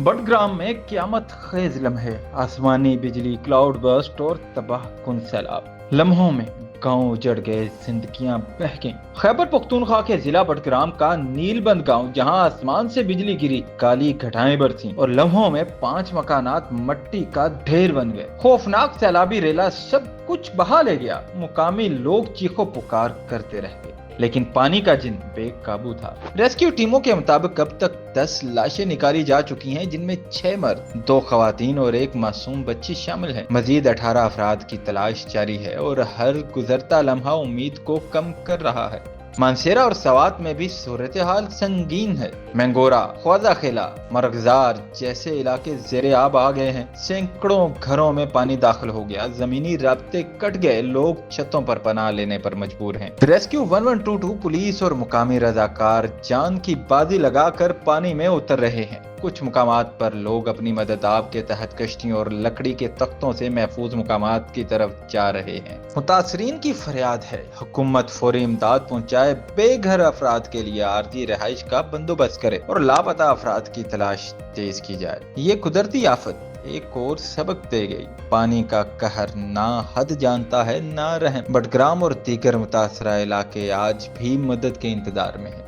बडग्राम में क्यामत खेज लम्हे, आसमानी बिजली, क्लाउड बर्स्ट और तबाह कुन सैलाब। लम्हों में गांव उजड़ गए, जिंदगियां बह गईं। खैबर पख्तूनख्वा के जिला बडग्राम का नीलबंद गांव, जहां आसमान से बिजली गिरी, काली घटाएं बरसीं और लम्हों में 5 मकानात मट्टी का ढेर बन गए। खौफनाक सैलाबी रेला सब कुछ बहा ले गया। मुकामी लोग चीखो पुकार करते रह गए, लेकिन पानी का जिन बेकाबू था। रेस्क्यू टीमों के मुताबिक अब तक 10 लाशें निकाली जा चुकी हैं, जिनमें 6 मर्द, 2 खवातीन और 1 मासूम बच्ची शामिल है। मजीद 18 अफराद की तलाश जारी है और हर गुजरता लम्हा उम्मीद को कम कर रहा है। मानसेरा और सवात में भी सूरत हाल संगीन है। मैंगोरा, ख्वाजा खेला, मरगजार जैसे इलाके जेरे आब आ गए हैं। सैकड़ों घरों में पानी दाखिल हो गया, जमीनी राब्ते कट गए, लोग छतों पर पनाह लेने पर मजबूर हैं। रेस्क्यू 1122 पुलिस और मुकामी रजाकार जान की बाजी लगाकर पानी में उतर रहे हैं। कुछ मुकामात पर लोग अपनी मदद आब के तहत कश्तियों और लकड़ी के तख्तों से महफूज मुकामात की तरफ जा रहे हैं। मुतासरीन की फरियाद है, हुकूमत फौरी इमदाद पहुंचाए, बेघर अफराद के लिए आर्जी रिहाइश का बंदोबस्त करे और लापता अफराद की तलाश तेज की जाए। ये कुदरती आफत एक और सबक दे गई। पानी का कहर ना हद जानता है ना रहम। बडग्राम और दीगर मुतासरा इलाके आज भी मदद के इंतजार में हैं।